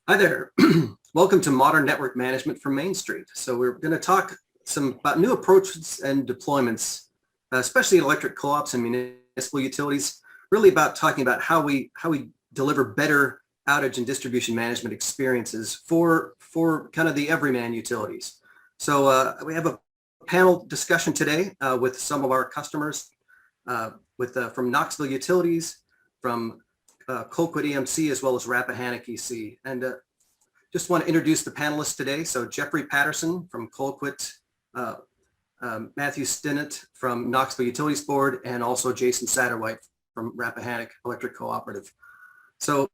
Hi there. Welcome to Modern Network Management from Main Street. So we're going to talk about new approaches and deployments, especially in electric co-ops and municipal utilities, really about talking about how we deliver better outage and distribution management experiences for kind of the everyman utilities. So we have a panel discussion today with some of our customers from Knoxville Utilities, from Colquitt EMC, as well as Rappahannock EC. And just want to introduce the panelists today. So Jeffrey Patterson from Colquitt, Matthew Stinnett from Knoxville Utilities Board, and also Jason Satterwhite from Rappahannock Electric Cooperative. So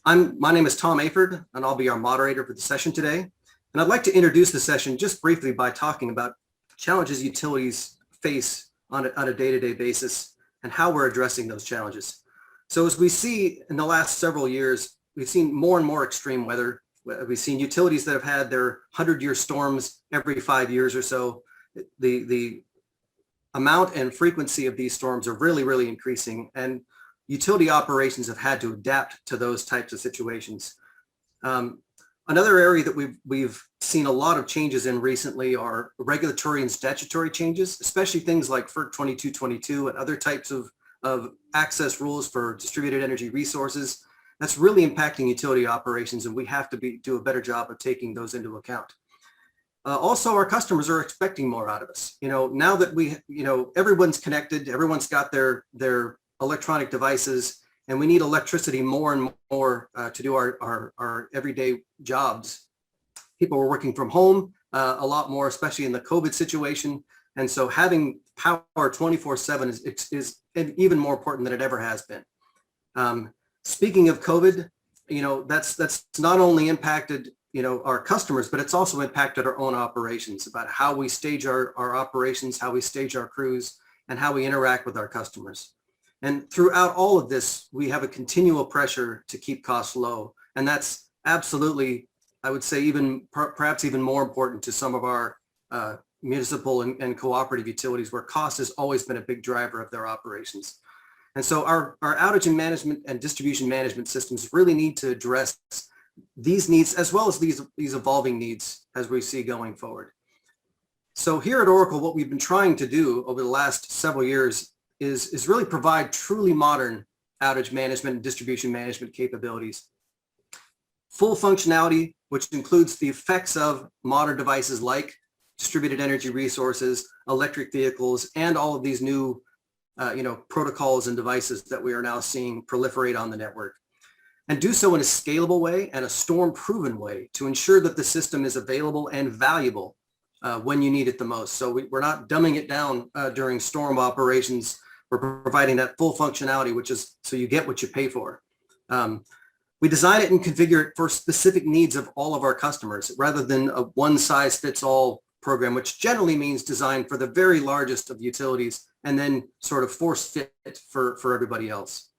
my name is Tom Eyford, and I'll be our moderator for the session today. And I'd like to introduce the session just briefly by talking about challenges utilities face on a day-to-day basis and how we're addressing those challenges. So as we see in the last several years, we've seen more and more extreme weather. We've seen utilities that have had their 100-year storms every 5 years or so. The amount and frequency of these storms are really increasing, and utility operations have had to adapt to those types of situations. Another area that we've seen a lot of changes in recently are regulatory and statutory changes, especially things like FERC 2222 and other types of access rules for distributed energy resources. That's really impacting utility operations, and we have to do a better job of taking those into account. Also, our customers are expecting more out of us. Now that everyone's connected, everyone's got their electronic devices, and we need electricity more and more to do our everyday jobs. People are working from home a lot more, especially in the COVID situation. And so having power 24/7 is even more important than it ever has been. Speaking of COVID, that's not only impacted, our customers, but it's also impacted our own operations, about how we stage our operations, how we stage our crews, and how we interact with our customers. And throughout all of this, we have a continual pressure to keep costs low. And that's absolutely, I would say, perhaps even more important to some of our municipal and cooperative utilities, where cost has always been a big driver of their operations. And so our outage and management and distribution management systems really need to address these needs, as well as these evolving needs as we see going forward. So here at Oracle, what we've been trying to do over the last several years is really provide truly modern outage management and distribution management capabilities. Full functionality, which includes the effects of modern devices like distributed energy resources, electric vehicles, and all of these new protocols and devices that we are now seeing proliferate on the network. And do so in a scalable way and a storm-proven way to ensure that the system is available and valuable when you need it the most. So we're not dumbing it down during storm operations. We're providing that full functionality, which is so you get what you pay for. We design it and configure it for specific needs of all of our customers, rather than a one-size-fits-all program, which generally means designed for the very largest of utilities and then sort of force fit for everybody else.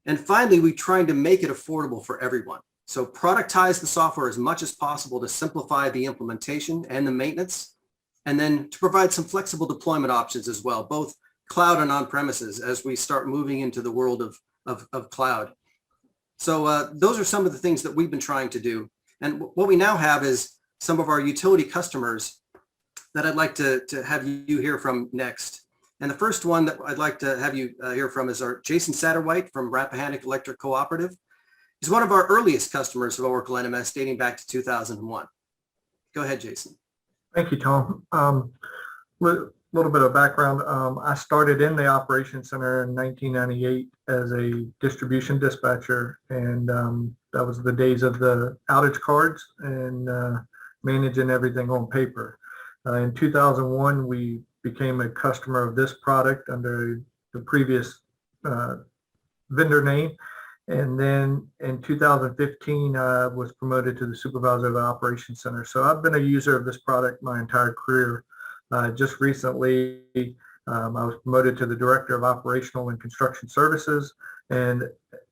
And finally, we try to make it affordable for everyone. So productize the software as much as possible to simplify the implementation and the maintenance, and then to provide some flexible deployment options as well, both cloud and on-premises, as we start moving into the world of cloud. So those are some of the things that we've been trying to do. And what we now have is some of our utility customers that I'd like to have you hear from next. And the first one that I'd like to have you hear from is our Jason Satterwhite from Rappahannock Electric Cooperative. He's one of our earliest customers of Oracle NMS, dating back to 2001. Go ahead, Jason. Thank you, Tom. Little bit of background. I started in the operations center in 1998 as a distribution dispatcher, and that was the days of the outage cards and managing everything on paper. In 2001, we became a customer of this product under the previous vendor name. And then in 2015, I was promoted to the supervisor of the operations center. So I've been a user of this product my entire career. Just recently, I was promoted to the director of operational and construction services, and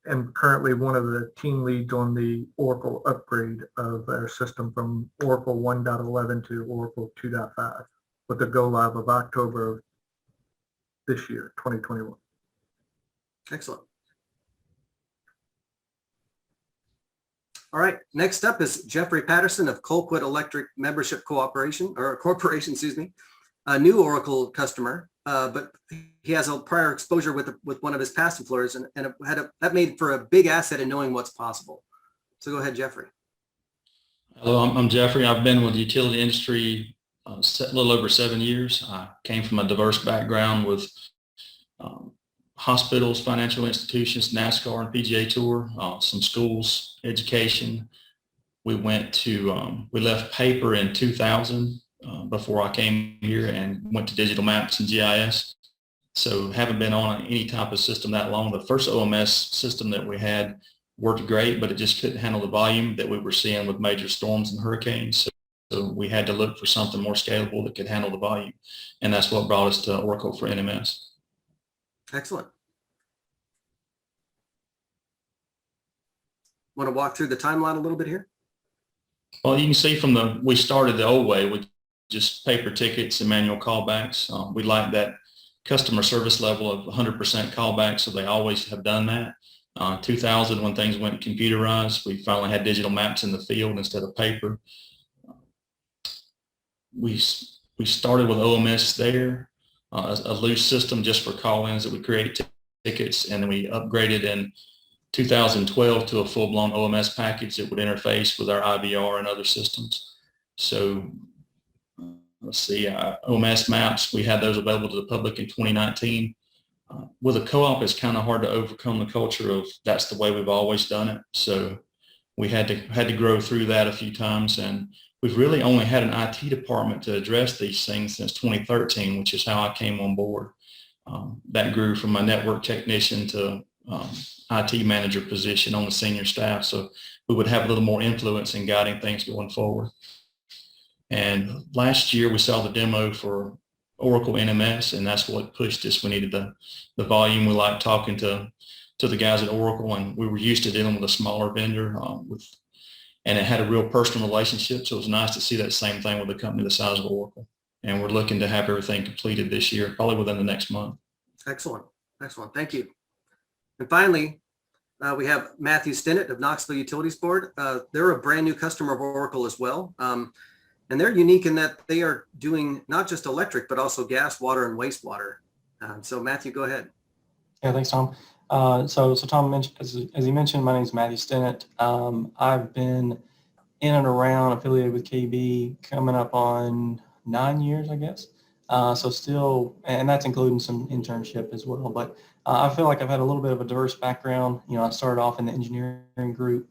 am currently one of the team leads on the Oracle upgrade of our system from Oracle 1.11 to Oracle 2.5, with the go live of October of this year, 2021. Excellent. All right, next up is Jeffrey Patterson of Colquitt Electric Membership Corporation, excuse me, a new Oracle customer, but he has a prior exposure with one of his past employers, and that made for a big asset in knowing what's possible. So go ahead, Jeffrey. Hello, I'm Jeffrey. I've been with the utility industry a little over 7 years. I came from a diverse background with hospitals, financial institutions, NASCAR and PGA Tour, some schools, education. We left paper in 2000 before I came here and went to digital maps and GIS. So haven't been on any type of system that long. The first OMS system that we had worked great, but it just couldn't handle the volume that we were seeing with major storms and hurricanes. So we had to look for something more scalable that could handle the volume. And that's what brought us to Oracle for NMS. Excellent. Want to walk through the timeline a little bit here? Well, you can see we started the old way with just paper tickets and manual callbacks. We like that customer service level of 100% callback, so they always have done that. 2000, when things went computerized, we finally had digital maps in the field instead of paper. We started with OMS there, a loose system just for call-ins that would create tickets, and then we upgraded in 2012 to a full-blown OMS package that would interface with our IVR and other systems. So let's see, OMS maps, we had those available to the public in 2019. With a co-op, it's kind of hard to overcome the culture of that's the way we've always done it. So we had to grow through that a few times, and we've really only had an IT department to address these things since 2013, which is how I came on board. That grew from a network technician to IT manager position on the senior staff, so we would have a little more influence in guiding things going forward. And last year we saw the demo for Oracle NMS, and that's what pushed us. We needed the volume. We liked talking to the guys at Oracle, and we were used to dealing with a smaller vendor and it had a real personal relationship. So it was nice to see that same thing with a company the size of Oracle. And we're looking to have everything completed this year, probably within the next month. Excellent. Excellent. Thank you. And finally, we have Matthew Stinnett of Knoxville Utilities Board. They're a brand new customer of Oracle as well. And they're unique in that they are doing not just electric, but also gas, water, and wastewater. So Matthew, go ahead. Yeah, thanks, Tom. So Tom mentioned, as he mentioned, my name is Matthew Stinnett. I've been in and around affiliated with KB coming up on 9 years, I guess. So still, and that's including some internship as well. But I feel like I've had a little bit of a diverse background. You know, I started off in the engineering group,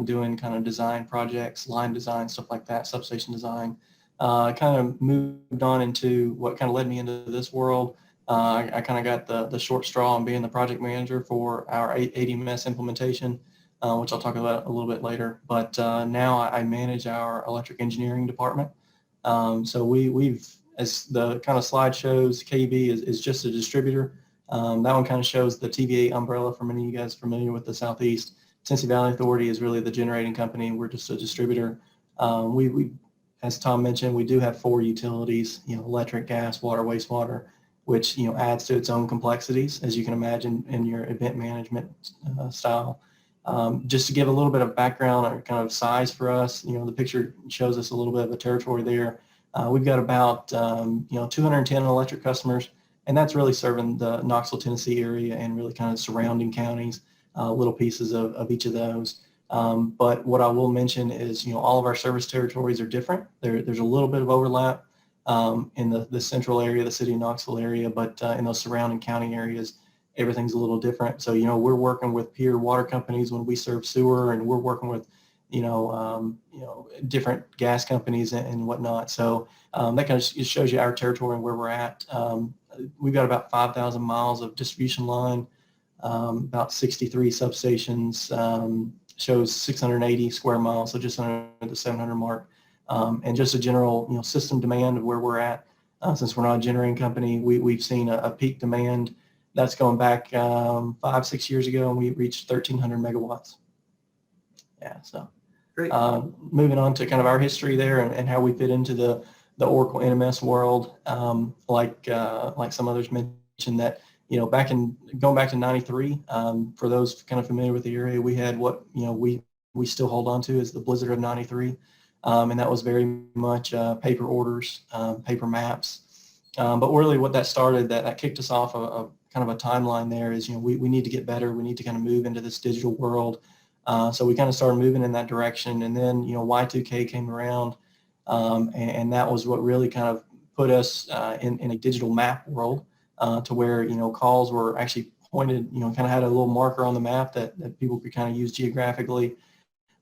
doing kind of design projects, line design, stuff like that, substation design. Kind of moved on into what kind of led me into this world. I kind of got the short straw on being the project manager for our ADMS implementation, which I'll talk about a little bit later. But now I manage our electric engineering department. So we've, as the kind of slide shows, KB is just a distributor. That one kind of shows the TVA umbrella for many of you guys familiar with the Southeast. Tennessee Valley Authority is really the generating company. We're just a distributor. We, as Tom mentioned, we do have 4 utilities, you know, electric, gas, water, wastewater, which, you know, adds to its own complexities, as you can imagine in your event management style. Just to give a little bit of background or kind of size for us, you know, the picture shows us a little bit of a territory there. We've got about, 210 electric customers, and that's really serving the Knoxville, Tennessee area and really kind of surrounding counties, little pieces of each of those. But what I will mention is, you know, all of our service territories are different. There's a little bit of overlap in the central area, the city of Knoxville area, but in those surrounding county areas, everything's a little different. So, you know, we're working with peer water companies when we serve sewer, and we're working with, different gas companies and whatnot. So that kind of shows you our territory and where we're at. We've got about 5,000 miles of distribution line, about 63 substations, shows 680 square miles, so just under the 700 mark. And just a general, you know, system demand of where we're at. Since we're not a generating company, we've seen a peak demand that's going back 5-6 years ago, and we reached 1,300 megawatts. Yeah, so Great. Moving on to kind of our history there and how we fit into the Oracle NMS world. Like some others mentioned that, you know, going back to 93, for those kind of familiar with the area, we had what, you know, we we still hold on to is the blizzard of '93. And that was very much paper orders, paper maps. But really what that started, that kicked us off a kind of a timeline there is, we need to get better. We need to kind of move into this digital world. So we kind of started moving in that direction. And then, Y2K came around, and that was what really kind of put us in a digital map world to where, calls were actually pointed, kind of had a little marker on the map that people could kind of use geographically.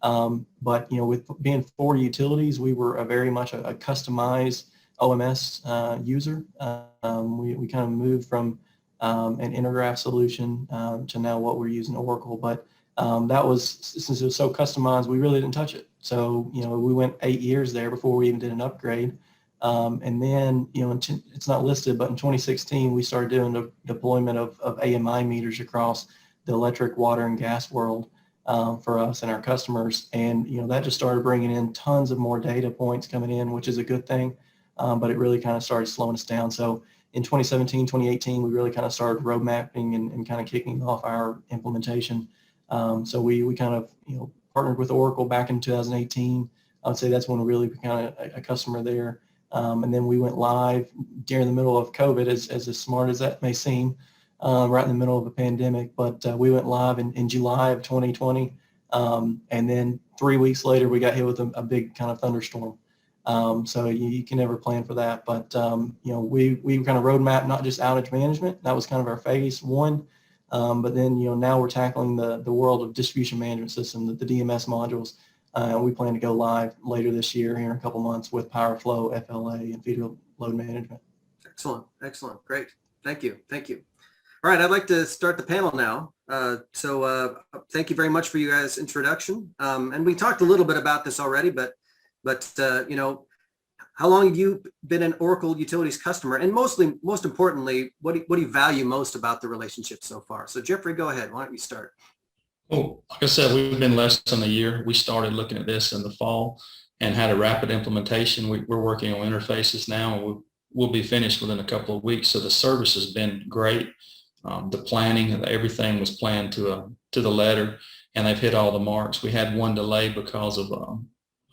But with being 4 utilities, we were very much a customized OMS user. We kind of moved from an Intergraph solution to now what we're using Oracle. But that was, since it was so customized, we really didn't touch it. So we went 8 years there before we even did an upgrade. And then it's not listed, but in 2016 we started doing the deployment of AMI meters across the electric, water, and gas world. For us and our customers, and that just started bringing in tons of more data points coming in, which is a good thing, but it really kind of started slowing us down. So in 2017, 2018, we really kind of started road mapping and kind of kicking off our implementation. So we kind of partnered with Oracle back in 2018. I would say that's when we really became a customer there, and then we went live during the middle of COVID, as smart as that may seem. Right in the middle of a pandemic, but we went live in July of 2020, and then 3 weeks later we got hit with a big kind of thunderstorm. So you can never plan for that, but we kind of roadmap not just outage management. That was kind of our phase one, but then now we're tackling the world of distribution management system, the DMS modules, and we plan to go live later this year here in a couple months with Power Flow, FLA, and feeder load management. Excellent, great, thank you. All right, I'd like to start the panel now. So thank you very much for you guys' introduction. And we talked a little bit about this already, but how long have you been an Oracle Utilities customer? And most importantly, what do you value most about the relationship so far? So Jeffrey, go ahead. Why don't you start? Well, like I said, we've been less than a year. We started looking at this in the fall and had a rapid implementation. We're working on interfaces now, and we'll be finished within a couple of weeks. So the service has been great. The planning, everything was planned to the letter, and they've hit all the marks. We had one delay because of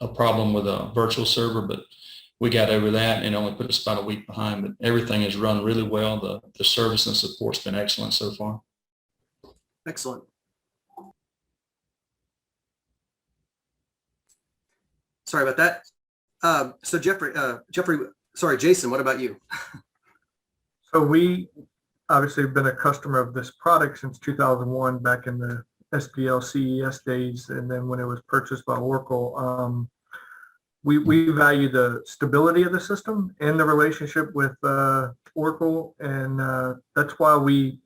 a problem with a virtual server, but we got over that and only put us about a week behind. But everything has run really well. The service and support's been excellent so far. Excellent. Sorry about that. So Jeffrey, sorry, Jason, what about you? So we obviously have been a customer of this product since 2001, back in the SDL CES days, and then when it was purchased by Oracle. We value the stability of the system and the relationship with Oracle, and that's why we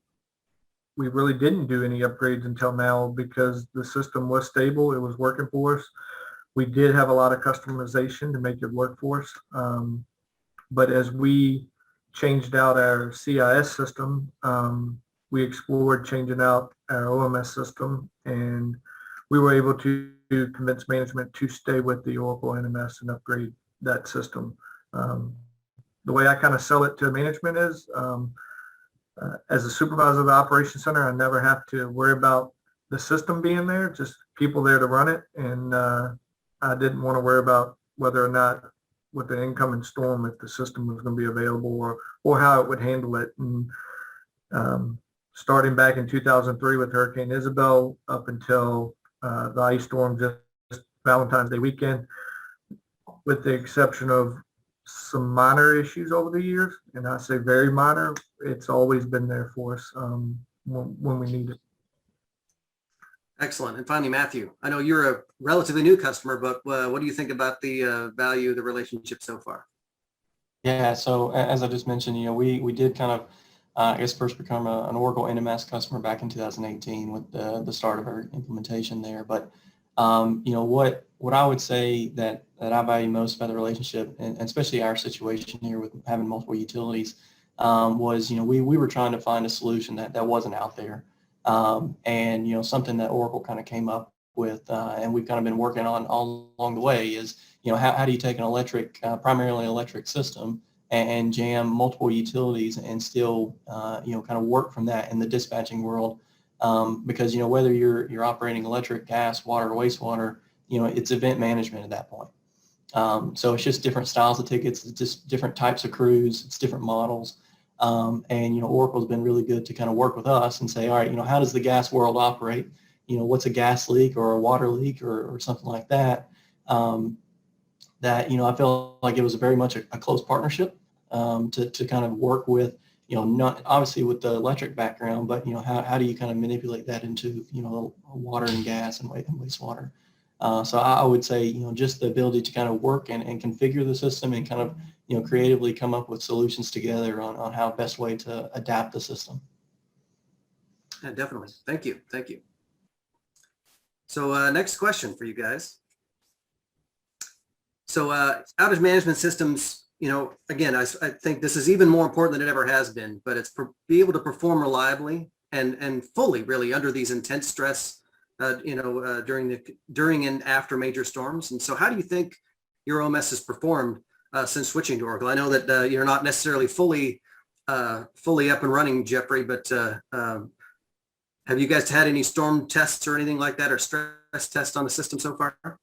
really didn't do any upgrades until now, because the system was stable, it was working for us. We did have a lot of customization to make it work for us, but as we changed out our CIS system, we explored changing out our OMS system, and we were able to convince management to stay with the Oracle NMS and upgrade that system. The way I kind of sell it to management is, as a supervisor of the operations center, I never have to worry about the system being there, just people there to run it, and I didn't want to worry about whether or not with the incoming storm, if the system was going to be available or how it would handle it. And starting back in 2003 with Hurricane Isabel up until the ice storm just Valentine's Day weekend, with the exception of some minor issues over the years, and I say very minor, it's always been there for us when we need it. Excellent. And finally, Matthew, I know you're a relatively new customer, but what do you think about the value of the relationship so far? Yeah, so as I just mentioned, we did kind of, I guess, first become an Oracle NMS customer back in 2018 with the start of our implementation there. But what I would say that I value most about the relationship, and especially our situation here with having multiple utilities, was we were trying to find a solution that wasn't out there, and something that Oracle kind of came up with, and we've kind of been working on all along the way is how do you take an primarily electric system and jam multiple utilities and still kind of work from that in the dispatching world. because, whether you're operating electric, gas, water, or wastewater, it's event management at that point. So it's just different styles of tickets, it's just different types of crews, it's different models. And Oracle's been really good to kind of work with us and say, all right, how does the gas world operate? What's a gas leak or a water leak or something like that? That I feel like it was very much a close partnership to kind of work with, not obviously with the electric background, but how do you kind of manipulate that into water and gas and wastewater? So I would say just the ability to kind of work and configure the system and kind of creatively come up with solutions together on how best way to adapt the system. Yeah, definitely. Thank you. So next question for you guys. So outage management systems, again, I think this is even more important than it ever has been, but it's be able to perform reliably and fully really under these intense stress, during and after major storms. And so how do you think your OMS has performed since switching to Oracle? I know that you're not necessarily fully up and running, Jeffrey, but have you guys had any storm tests or anything like that, or stress tests on the system so far?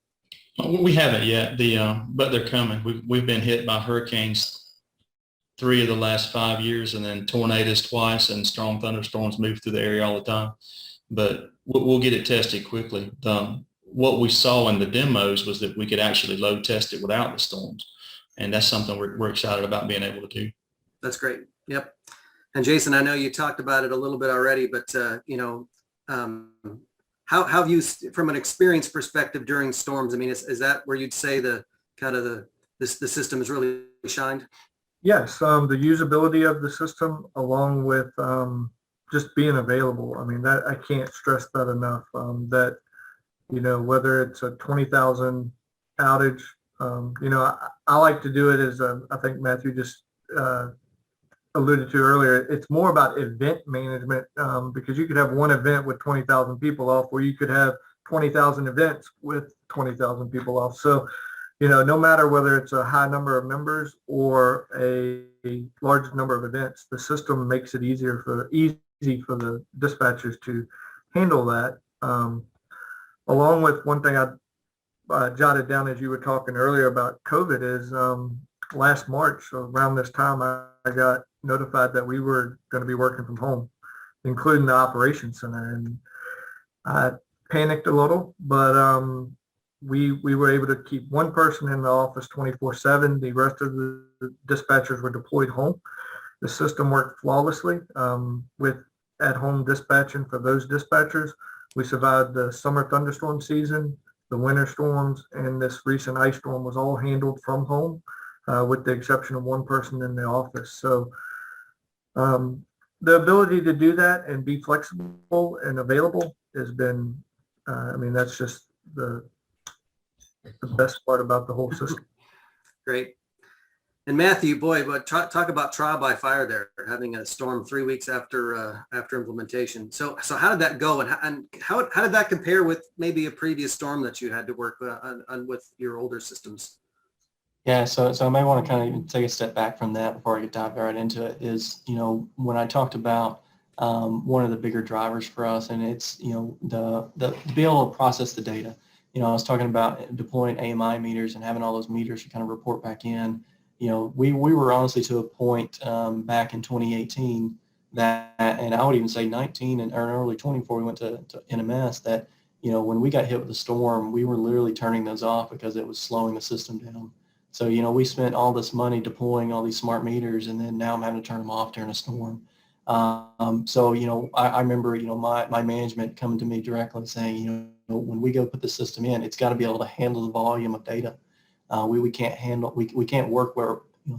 We haven't yet, but they're coming. We've been hit by hurricanes 3 of the last 5 years, and then tornadoes twice, and strong thunderstorms move through the area all the time. But we'll get it tested quickly. What we saw in the demos was that we could actually load test it without the storms, and that's something we're excited about being able to do. That's great. Yep. And Jason, I know you talked about it a little bit already, but how have you, from an experience perspective during storms? I mean, is that where you'd say the system has really shined? Yes, the usability of the system, along with just being available. I mean, that I can't stress that enough. That whether it's a 20,000 outage, I like to do it as I think Matthew just alluded to earlier. It's more about event management because you could have one event with 20,000 people off, or you could have 20,000 events with 20,000 people off. So, no matter whether it's a high number of members or a large number of events, the system makes it easy for the dispatchers to handle that. Along with one thing I jotted down as you were talking earlier about COVID is last March, so around this time, I got notified that we were going to be working from home, including the operations center. And I panicked a little, but we were able to keep one person in the office 24/7. The rest of the dispatchers were deployed home. The system worked flawlessly with at-home dispatching for those dispatchers. We survived the summer thunderstorm season, the winter storms, and this recent ice storm was all handled from home, with the exception of one person in the office. So the ability to do that and be flexible and available has been, that's just the best part about the whole system. Great. And Matthew, boy, but talk about trial by fire there, having a storm 3 weeks after implementation. So how did that go, and how did that compare with maybe a previous storm that you had to work on with your older systems? Yeah, so I may want to kind of take a step back from that before I dive right into it. Is when I talked about one of the bigger drivers for us, and it's the be able to process the data. I was talking about deploying AMI meters and having all those meters to kind of report back in. We were honestly to a point back in 2018 that, and I would even say 19 and early 24, we went to NMS that, when we got hit with the storm, we were literally turning those off because it was slowing the system down. So, we spent all this money deploying all these smart meters, and then now I'm having to turn them off during a storm. So, I remember, my management coming to me directly saying, when we go put the system in, it's got to be able to handle the volume of data. We can't work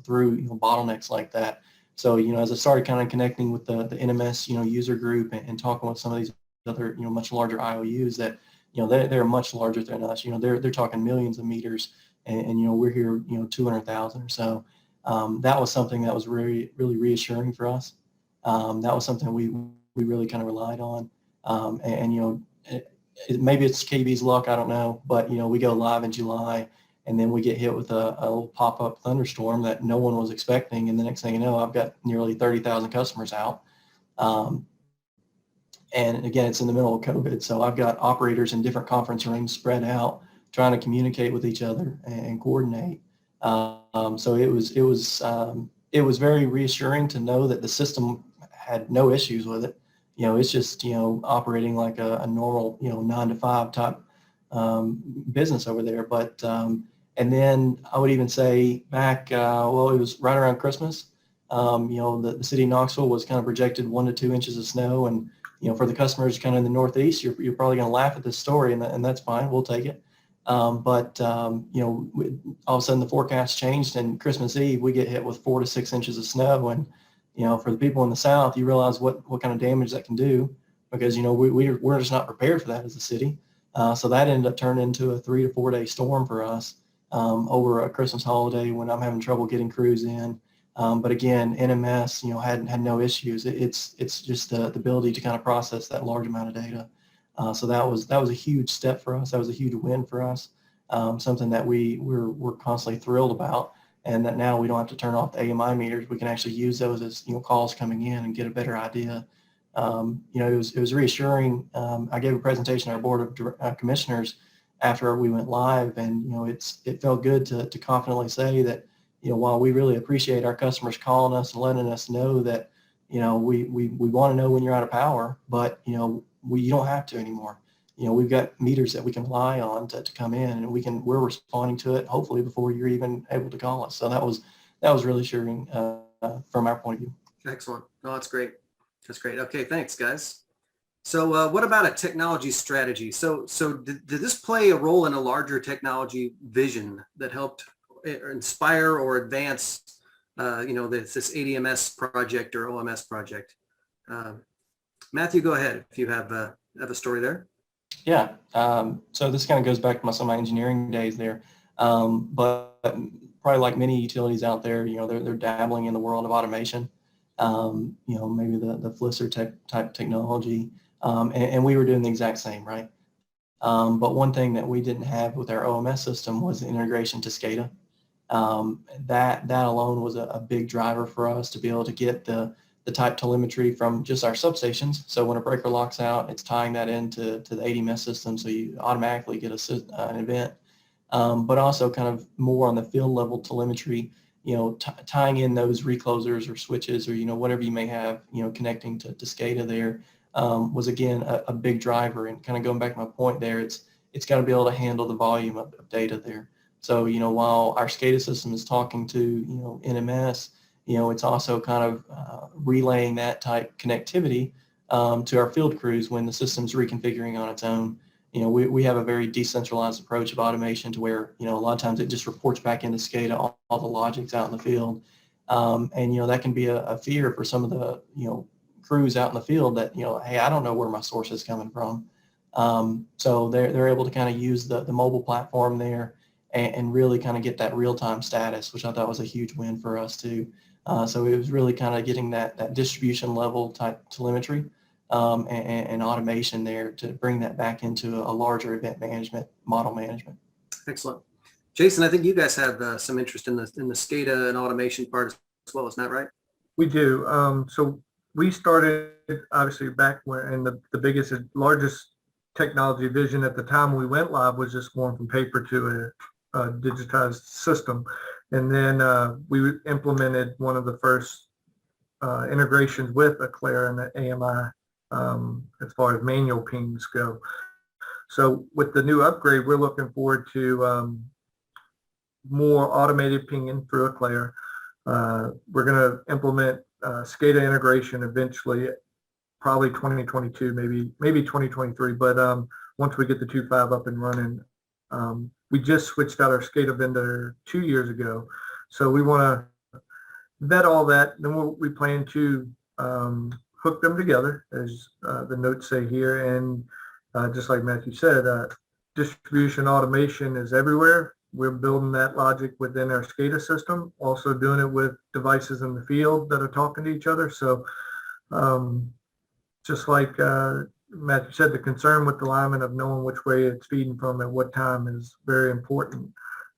through bottlenecks like that. So as I started kind of connecting with the NMS user group and talking with some of these other much larger IOUs that they're much larger than us. They're talking millions of meters, and we're here 200,000 or so. That was something that was really reassuring for us. That was something we really kind of relied on, maybe it's KB's luck, I don't know, but we go live in July, and then we get hit with a little pop-up thunderstorm that no one was expecting, and the next thing you know, I've got nearly 30,000 customers out. And again, it's in the middle of COVID. So I've got operators in different conference rooms spread out, trying to communicate with each other and coordinate. So it was very reassuring to know that the system had no issues with it. It's just, operating like a normal, 9 to 5 type business over there. But, and then I would even say back, it was right around Christmas. The city of Knoxville was kind of projected 1 to 2 inches of snow. And, for the customers kind of in the Northeast, you're probably going to laugh at this story, and that's fine. We'll take it. All of a sudden the forecast changed, and Christmas Eve we get hit with 4 to 6 inches of snow. And, for the people in the South, you realize what kind of damage that can do, because, we're just not prepared for that as a city. So that ended up turning into a 3 to 4 day storm for us over a Christmas holiday when I'm having trouble getting crews in. But again, NMS, had no issues. It's just the ability to kind of process that large amount of data. So that was a huge step for us. That was a huge win for us. Something that we're constantly thrilled about, and that now we don't have to turn off the AMI meters. We can actually use those as calls coming in and get a better idea. It was reassuring. I gave a presentation to our board of commissioners after we went live, and it felt good to confidently say that while we really appreciate our customers calling us and letting us know that we want to know when you're out of power, but you don't have to anymore. We've got meters that we can rely on to come in, and we're responding to it hopefully before you're even able to call us. So that was really assuring from our point of view. Excellent. No, that's great. That's great. Okay, thanks, guys. So what about a technology strategy? So did this play a role in a larger technology vision that helped inspire or advance, this ADMS project or OMS project? Matthew, go ahead if you have a story there. Yeah. So this kind of goes back to some of my engineering days there. But probably like many utilities out there, they're dabbling in the world of automation. Maybe the Flisser type technology. And we were doing the exact same, right? But one thing that we didn't have with our OMS system was the integration to SCADA. That alone was a big driver for us to be able to get the type telemetry from just our substations. So when a breaker locks out, it's tying that into the ADMS system, so you automatically get an event. But also kind of more on the field level telemetry, tying in those reclosers or switches or whatever you may have, connecting to SCADA there was again a big driver. And kind of going back to my point there, it's got to be able to handle the volume of data there. So while our SCADA system is talking to NMS, it's also kind of relaying that type connectivity to our field crews when the system's reconfiguring on its own. We have a very decentralized approach of automation to where, a lot of times it just reports back into SCADA all the logics out in the field. And, that can be a fear for some of the, crews out in the field that, hey, I don't know where my source is coming from. So they're able to kind of use the mobile platform there and really kind of get that real-time status, which I thought was a huge win for us too. So it was really kind of getting that distribution level type telemetry and automation there to bring that back into a larger event management, model management. Excellent. Jason, I think you guys have some interest in the SCADA and automation part as well, isn't that right? We do. So we started obviously back when the biggest and largest technology vision at the time we went live was just going from paper to a digitized system. And then we implemented one of the first integrations with Aclara and the AMI as far as manual pings go. So with the new upgrade, we're looking forward to more automated pinging through Aclara. We're going to implement SCADA integration eventually, probably 2022, maybe 2023. But once we get the 2.5 up and running, we just switched out our SCADA vendor 2 years ago. So we want to vet all that. Then we plan to hook them together, as the notes say here. And just like Matthew said, distribution automation is everywhere. We're building that logic within our SCADA system, also doing it with devices in the field that are talking to each other. So just like Matthew said, the concern with the lineman of knowing which way it's feeding from at what time is very important.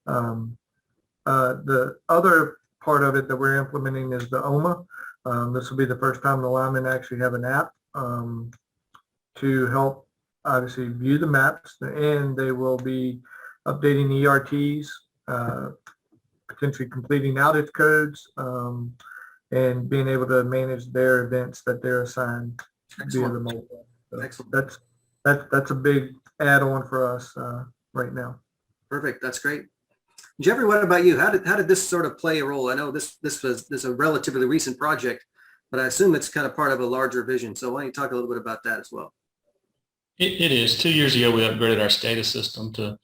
The other part of it that we're implementing is the OMA. This will be the first time the linemen actually have an app to help obviously view the maps, and they will be updating ERTs, potentially completing outage codes, and being able to manage their events that they're assigned via the mobile. So Excellent. that's a big add-on for us right now. Perfect. That's great. Jeffrey, what about you? How did this sort of play a role? I know this is a relatively recent project, but I assume it's kind of part of a larger vision. So why don't you talk a little bit about that as well? It is. 2 years ago, we upgraded our SCADA system to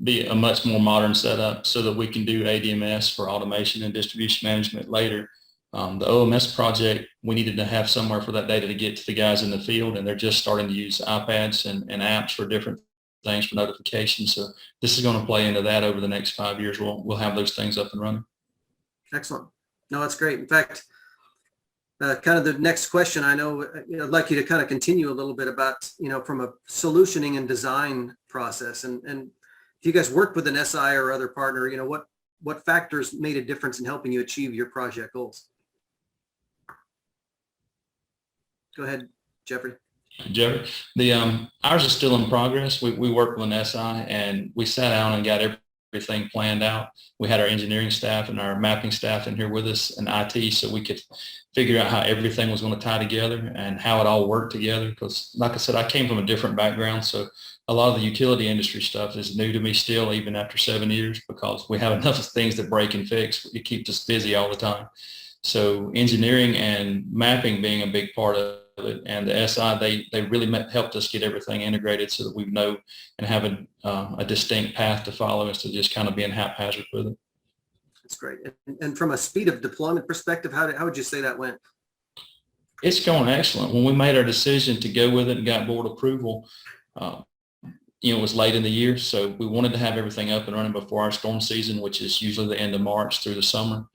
be a much more modern setup so that we can do ADMS for automation and distribution management later. The OMS project, we needed to have somewhere for that data to get to the guys in the field, and they're just starting to use iPads and apps for different things for notifications. So this is going to play into that over the next 5 years. We'll have those things up and running. Excellent. No, that's great. In fact, kind of the next question, I know, I'd like you to kind of continue a little bit about, from a solutioning and design process, and if you guys worked with an SI or other partner, what factors made a difference in helping you achieve your project goals? Go ahead, Jeffrey. Jeffrey, ours is still in progress. We worked with an SI, and we sat down and got everything planned out. We had our engineering staff and our mapping staff in here with us and IT, so we could figure out how everything was going to tie together and how it all worked together. Because like I said, I came from a different background, so a lot of the utility industry stuff is new to me still, even after 7 years, because we have enough things that break and fix. It keeps us busy all the time. So engineering and mapping being a big part of it, and the SI, they really helped us get everything integrated so that we know and have a distinct path to follow instead of just kind of being haphazard with it. That's great. And from a speed of deployment perspective, how would you say that went? It's going excellent. When we made our decision to go with it and got board approval, it was late in the year, so we wanted to have everything up and running before our storm season, which is usually the end of March through the summer.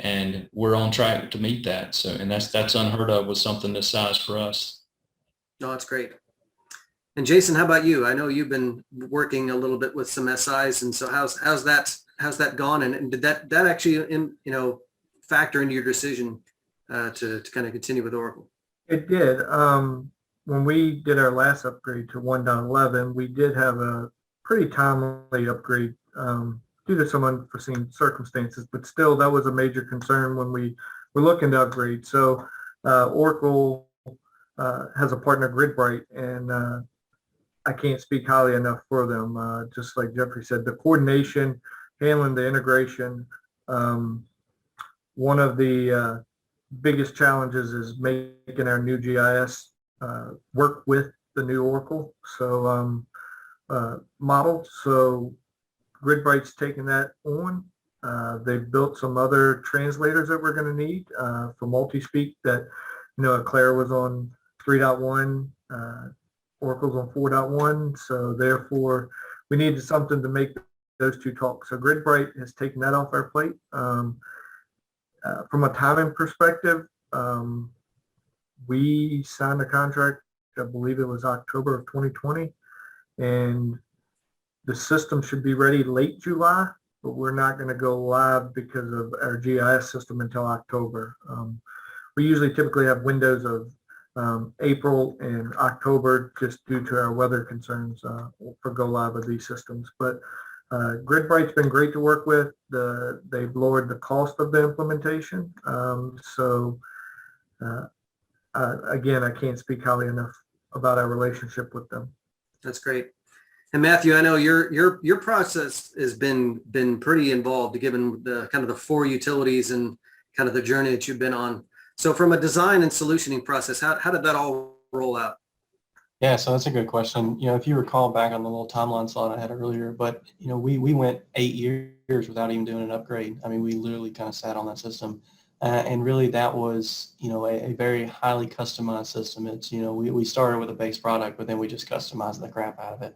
And we're on track to meet that. So, and that's unheard of with something this size for us. No, that's great. And Jason, how about you? I know you've been working a little bit with some SIs, and so how's that gone? And did that actually factor into your decision to kind of continue with Oracle? It did. When we did our last upgrade to 1.11, we did have a pretty timely upgrade due to some unforeseen circumstances, but still that was a major concern when we were looking to upgrade. So Oracle has a partner, GridBright, and I can't speak highly enough for them. Just like Jeffrey said, the coordination, handling the integration. One of the biggest challenges is making our new GIS work with the new Oracle model. So GridBright's taking that on. They've built some other translators that we're going to need for multi-speak that, Claire was on 3.1, Oracle's on 4.1. So therefore, we needed something to make those two talk. So GridBright has taken that off our plate. From a timing perspective, we signed a contract, I believe it was October of 2020, and the system should be ready late July, but we're not going to go live because of our GIS system until October. We usually typically have windows of April and October just due to our weather concerns for go live of these systems. But GridBright's been great to work with. They've lowered the cost of the implementation. Again, I can't speak highly enough about our relationship with them. That's great. And Matthew, I know your process has been pretty involved, given the kind of the 4 utilities and kind of the journey that you've been on. So from a design and solutioning process, how did that all roll out? Yeah, so that's a good question. If you recall back on the little timeline slide I had earlier, but we went 8 years without even doing an upgrade. I mean, we literally kind of sat on that system. And really that was, a very highly customized system. It's, we started with a base product, but then we just customized the crap out of it.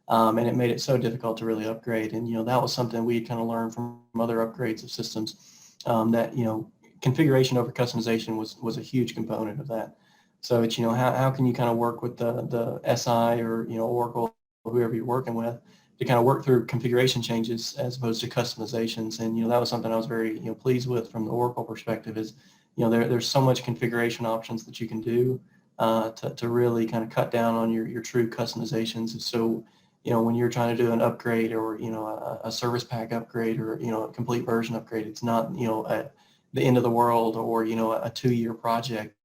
And it made it so difficult to really upgrade. And, that was something we kind of learned from other upgrades of systems that, configuration over customization was a huge component of that. So it's, how can you kind of work with the SI or, Oracle, or whoever you're working with, to kind of work through configuration changes as opposed to customizations. And, that was something I was very, pleased with from the Oracle perspective is, there's so much configuration options that you can do to really kind of cut down on your true customizations. So, when you're trying to do an upgrade or, a service pack upgrade or, a complete version upgrade, it's not, at the end of the world or, a 2-year project.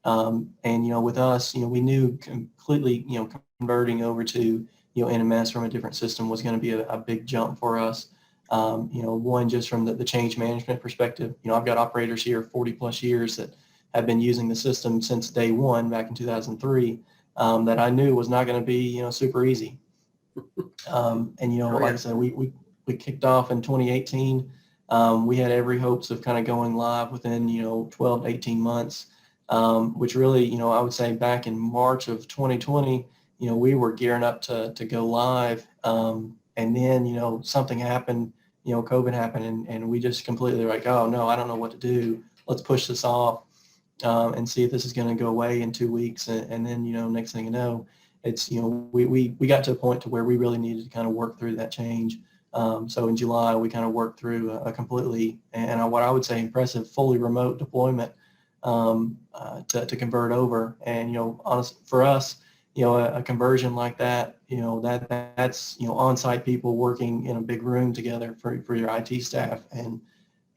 And, with us, we knew completely, converting over to, NMS from a different system was going to be a big jump for us. One, just from the change management perspective, I've got operators here 40 plus years that have been using the system since day one back in 2003 that I knew was not going to be, super easy. And, like I said, we kicked off in 2018. We had every hopes of kind of going live within, 12 to 18 months, which really, I would say back in March of 2020, we were gearing up to go live. And then, something happened, COVID happened, and we just completely like, oh no, I don't know what to do. Let's push this off and see if this is going to go away in 2 weeks. And then, next thing you know, it's, we got to a point to where we really needed to kind of work through that change. So in July, we kind of worked through a completely, and what I would say impressive, fully remote deployment to convert over. And, honestly, for us, a conversion like that, that's, on-site people working in a big room together for your IT staff. And,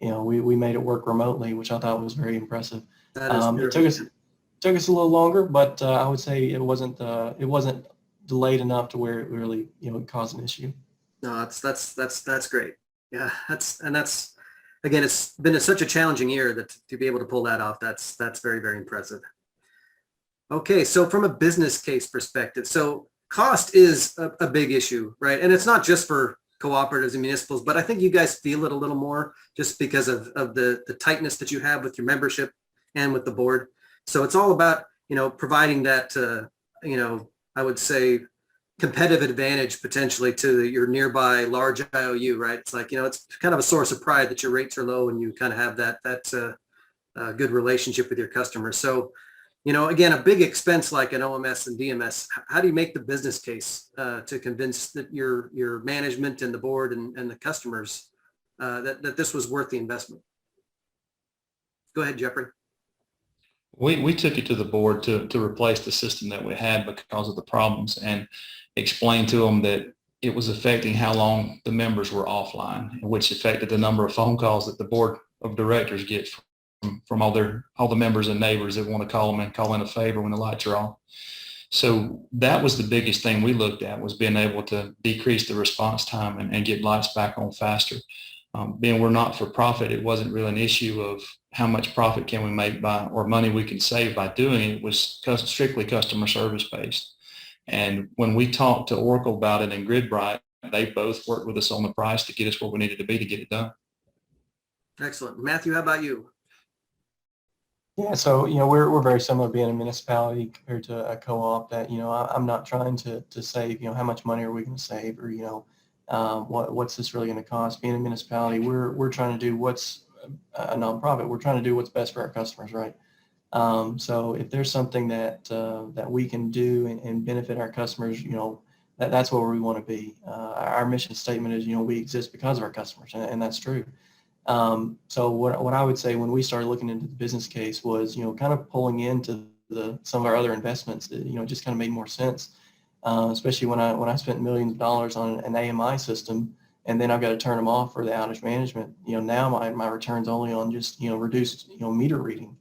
we made it work remotely, which I thought was very impressive. That is It took us a little longer, but I would say it wasn't delayed enough to where it really, caused an issue. No, that's great. Yeah, that's again, it's been such a challenging year that to be able to pull that off, that's very, very impressive. Okay, so from a business case perspective, so cost is a big issue, right? And it's not just for cooperatives and municipals, but I think you guys feel it a little more just because of the tightness that you have with your membership and with the board. So it's all about, providing that, I would say competitive advantage potentially to your nearby large IOU, right? It's like, it's kind of a source of pride that your rates are low and you kind of have that good relationship with your customers. So, again, a big expense like an OMS and DMS, how do you make the business case to convince that your management and the board and the customers that this was worth the investment? Go ahead, Jeffrey. We took it to the board to replace the system that we had because of the problems and explained to them that it was affecting how long the members were offline, which affected the number of phone calls that the board of directors get from all the members and neighbors that want to call them and call in a favor when the lights are off. So that was the biggest thing we looked at, was being able to decrease the response time and get lights back on faster. Being we're not for profit, it wasn't really an issue of how much profit can we make or money we can save by doing it. It was strictly customer service based. And when we talked to Oracle about it and GridBright, they both worked with us on the price to get us where we needed to be to get it done. Excellent. Matthew, how about you? Yeah, so we're very similar, being a municipality compared to a co-op. That I'm not trying to save how much money are we going to save, or what's this really going to cost. Being a municipality, we're trying to do what's a nonprofit. We're trying to do what's best for our customers, right? So if there's something that we can do and benefit our customers, that's where we want to be. Our mission statement is we exist because of our customers, and that's true. So what I would say when we started looking into the business case was, kind of pulling into some of our other investments that, just kind of made more sense, especially when I spent millions of dollars on an AMI system, and then I've got to turn them off for the outage management. Now my return's only on just, reduced, meter reading.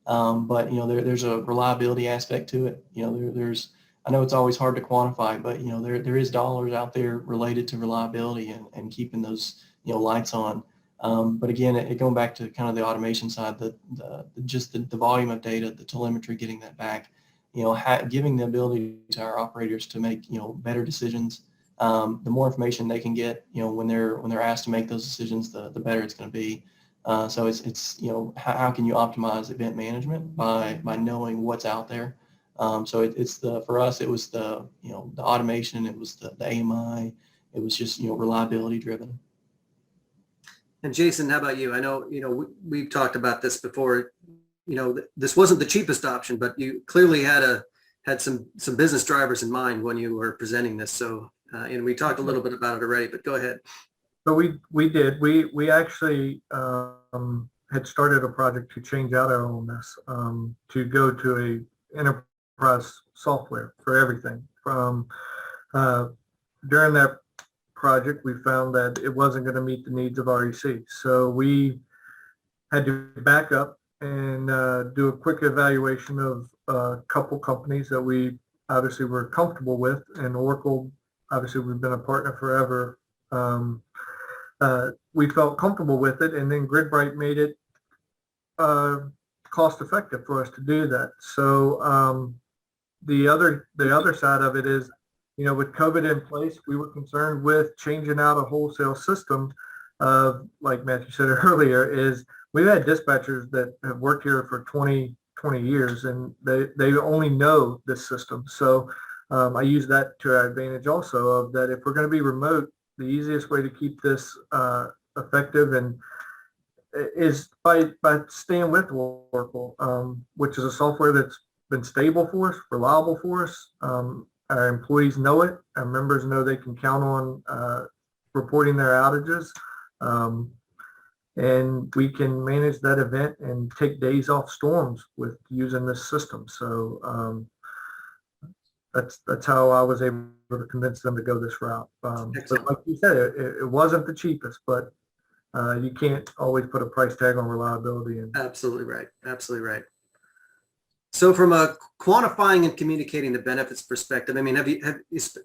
But, there's a reliability aspect to it. I know it's always hard to quantify, but, there is dollars out there related to reliability and keeping those, lights on. But again, going back to kind of the automation side, just the volume of data, the telemetry, getting that back, giving the ability to our operators to make, better decisions. The more information they can get, when they're asked to make those decisions, the better it's going to be. So it's how can you optimize event management by knowing what's out there. So for us, it was the automation, it was the AMI, it was just, reliability driven. And Jason, how about you? I know, we've talked about this before. This wasn't the cheapest option, but you clearly had some business drivers in mind when you were presenting this. So, and we talked a little bit about it already, but go ahead. So we did. We actually had started a project to change out our OMS to go to enterprise software for everything. During that project, we found that it wasn't going to meet the needs of REC. So we had to back up and do a quick evaluation of a couple companies that we obviously were comfortable with. And Oracle, obviously, we've been a partner forever. We felt comfortable with it, and then GridBright made it cost effective for us to do that. So the other side of it is, with COVID in place, we were concerned with changing out a wholesale system. Like Matthew said earlier, is we've had dispatchers that have worked here for 20 years, and they only know this system. So I use that to our advantage also, of that if we're going to be remote, the easiest way to keep this effective and is by staying with Oracle, which is a software that's been stable for us, reliable for us. Our employees know it. Our members know they can count on reporting their outages. And we can manage that event and take days off storms with using this system. So that's how I was able to convince them to go this route. But like you said, it wasn't the cheapest, but you can't always put a price tag on reliability. Absolutely right. Absolutely right. So from a quantifying and communicating the benefits perspective, I mean, have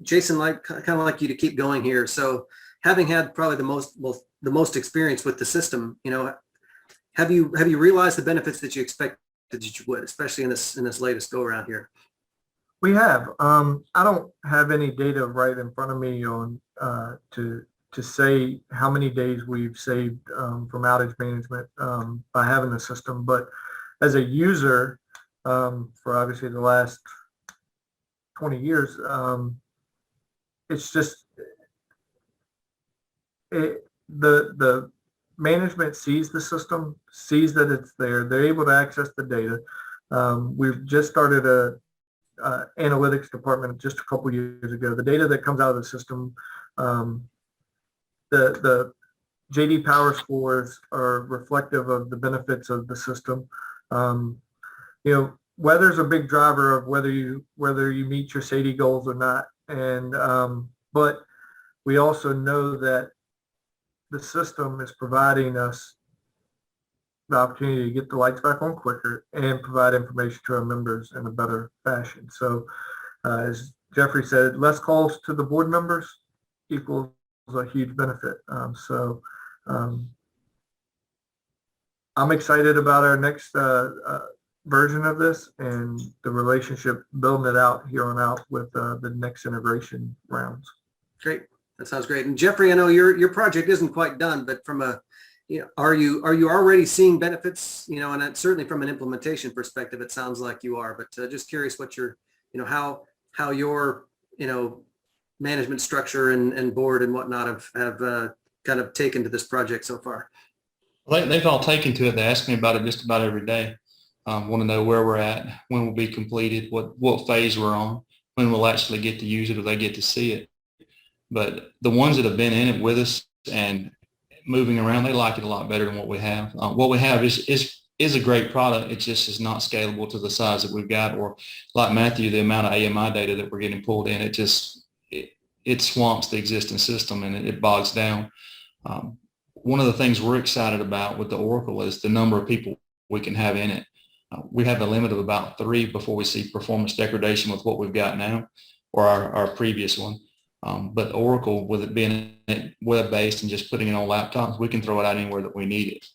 Jason, kind of like you to keep going here. So having had probably the most experience with the system, have you realized the benefits that you expected that you would, especially in this latest go around here? We have. I don't have any data right in front of me on to say how many days we've saved from outage management by having the system, but as a user for obviously the last 20 years, it's just the management sees the system, sees that it's there. They're able to access the data. We've just started a analytics department just a couple years ago. The data that comes out of the system, the JD Power scores are reflective of the benefits of the system. Weather's a big driver of whether you meet your SAIDI goals or not. And but we also know that the system is providing us the opportunity to get the lights back on quicker and provide information to our members in a better fashion. So as Jeffrey said, less calls to the board members equals a huge benefit. I'm excited about our next version of this and the relationship, building it out here on out with the next integration rounds. Great. That sounds great. And Jeffrey, I know your project isn't quite done, but from a, are you already seeing benefits, and certainly from an implementation perspective, it sounds like you are, but just curious what your, how your, management structure and board and whatnot have kind of taken to this project so far. Well, they've all taken to it. They ask me about it just about every day. Want to know where we're at, when we'll be completed, what phase we're on, when we'll actually get to use it or they get to see it. But the ones that have been in it with us and moving around, they like it a lot better than what we have. What we have is a great product. It just is not scalable to the size that we've got, or like Matthew, the amount of AMI data that we're getting pulled in, it swamps the existing system and it bogs down. One of the things we're excited about with the Oracle is the number of people we can have in it. We have a limit of about 3 before we see performance degradation with what we've got now or our previous one. But Oracle, with it being web-based and just putting it on laptops, we can throw it out anywhere that we need it.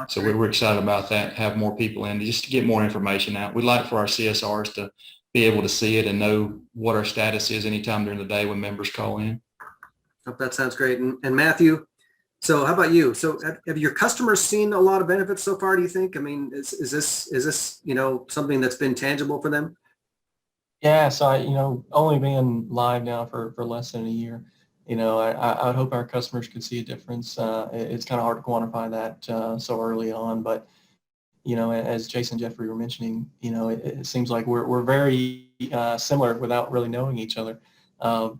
So we're excited about that, have more people in just to get more information out. We'd like for our CSRs to be able to see it and know what our status is anytime during the day when members call in. That sounds great. And Matthew, so how about you? So have your customers seen a lot of benefits so far, do you think? I mean, is this something that's been tangible for them? Yeah, so only being live now for less than a year, I would hope our customers could see a difference. It's kind of hard to quantify that so early on, but as Jason and Jeffrey were mentioning, it seems like we're very similar without really knowing each other. I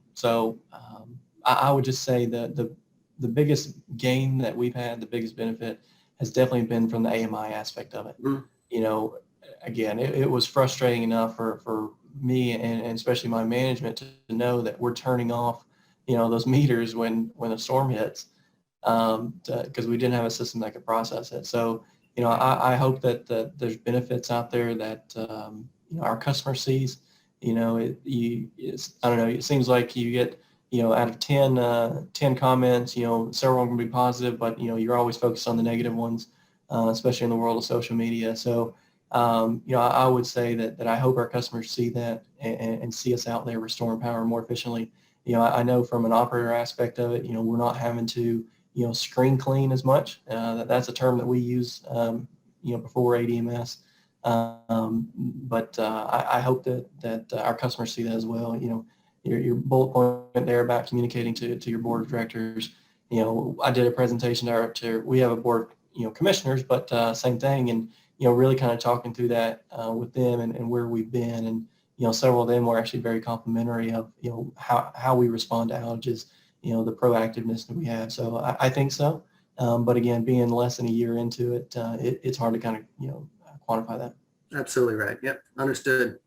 would just say that the biggest gain that we've had, the biggest benefit, has definitely been from the AMI aspect of it. Mm-hmm. again, it was frustrating enough for me and especially my management to know that we're turning off, those meters when a storm hits, because we didn't have a system that could process it. So, I hope that there's benefits out there that, our customer sees. I don't know, it seems like you get, out of 10 comments, several can be positive, but, you're always focused on the negative ones, especially in the world of social media. So, I would say that I hope our customers see that and see us out there restoring power more efficiently. I know from an operator aspect of it, we're not having to, screen clean as much. That's a term that we use, before ADMS. But I hope that our customers see that as well. Your bullet point there about communicating to your board of directors. I did a presentation to we have a board, commissioners, but same thing, and really kind of talking through that with them and where we've been, and several of them were actually very complimentary of how we respond to outages, the proactiveness that we have. So I think so, but again, being less than a year into it, it's hard to kind of quantify that. Absolutely right. Yep, understood.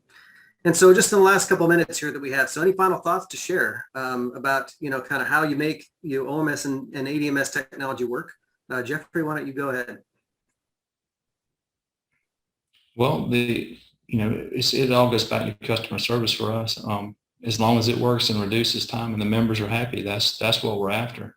And so just in the last couple of minutes here that we have, so any final thoughts to share about, kind of how you make OMS and ADMS technology work? Jeffrey, why don't you go ahead? Well, it all goes back to customer service for us. As long as it works and reduces time and the members are happy, that's what we're after.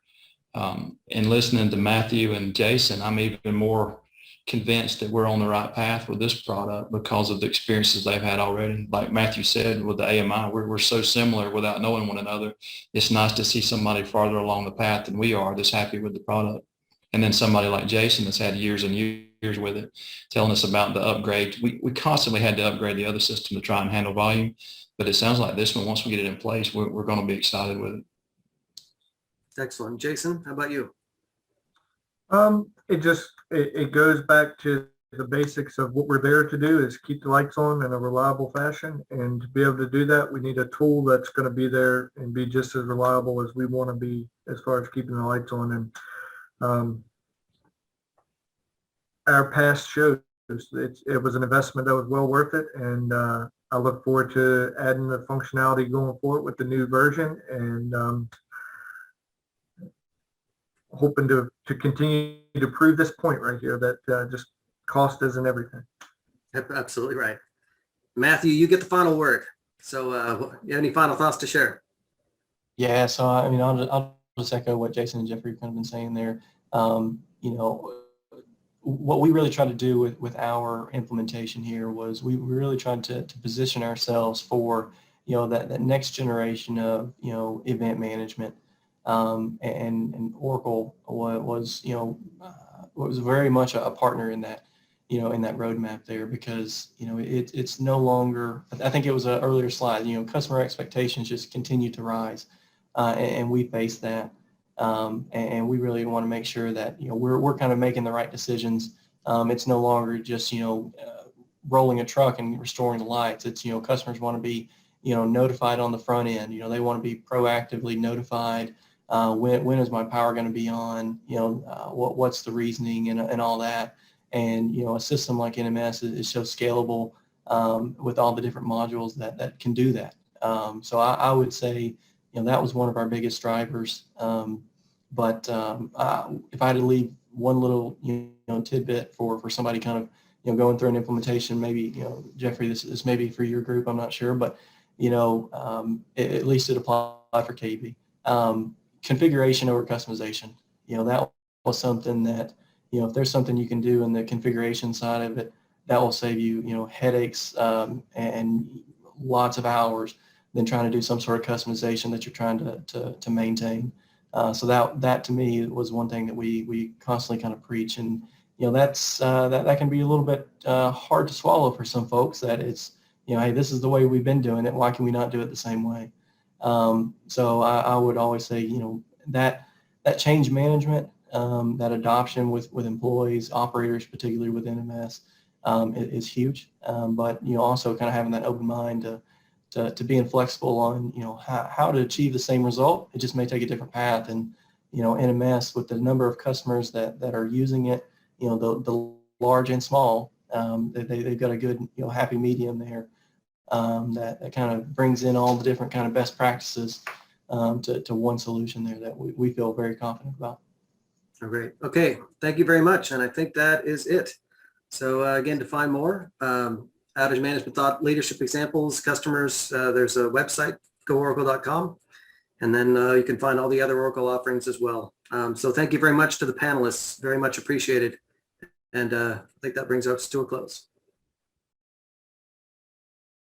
And listening to Matthew and Jason, I'm even more convinced that we're on the right path with this product because of the experiences they've had already. Like Matthew said, with the AMI, we're so similar without knowing one another. It's nice to see somebody farther along the path than we are that's happy with the product. And then somebody like Jason that's had years and years with it, telling us about the upgrade. We constantly had to upgrade the other system to try and handle volume, but it sounds like this one, once we get it in place, we're going to be excited with it. Excellent. Jason, how about you? It goes back to the basics of what we're there to do, is keep the lights on in a reliable fashion. And to be able to do that, we need a tool that's going to be there and be just as reliable as we want to be as far as keeping the lights on. And our past shows it was an investment that was well worth it. And I look forward to adding the functionality going forward with the new version, and hoping to continue to prove this point right here, that just cost isn't everything. Absolutely right. Matthew, you get the final word. So you have any final thoughts to share? Yeah, so I mean, I'll just echo what Jason and Jeffrey have kind of been saying there. What we really tried to do with our implementation here was we really tried to position ourselves for, that next generation of, event management. And Oracle was very much a partner in that, in that roadmap there, because, it's no longer, I think it was an earlier slide, customer expectations just continue to rise, and we face that. And we really want to make sure that, we're kind of making the right decisions. It's no longer just, rolling a truck and restoring the lights. It's, customers want to be, notified on the front end. They want to be proactively notified. When is my power going to be on? What's the reasoning and all that. And, a system like NMS is so scalable with all the different modules that can do that. So I would say, that was one of our biggest drivers. But if I had to leave one little, tidbit for somebody kind of, going through an implementation, maybe, Jeffrey, this may be for your group, I'm not sure, but, at least it applied for KB. Configuration over customization. That was something that, if there's something you can do in the configuration side of it, that will save you, headaches and lots of hours than trying to do some sort of customization that you're trying to maintain. So that to me was one thing that we constantly kind of preach, and that's that can be a little bit hard to swallow for some folks. That it's hey, this is the way we've been doing it. Why can we not do it the same way? So I would always say that change management, that adoption with employees, operators, particularly with NMS, is huge. But also kind of having that open mind to being flexible on how to achieve the same result. It just may take a different path. And NMS, with the number of customers that are using it, the large and small, they've got a good, happy medium there that kind of brings in all the different kind of best practices to one solution there that we feel very confident about. Oh, great. Okay. Thank you very much. And I think that is it. So again, to find more outage management thought leadership examples, customers, there's a website, gooracle.com. And then you can find all the other Oracle offerings as well. So thank you very much to the panelists. Very much appreciated. And I think that brings us to a close.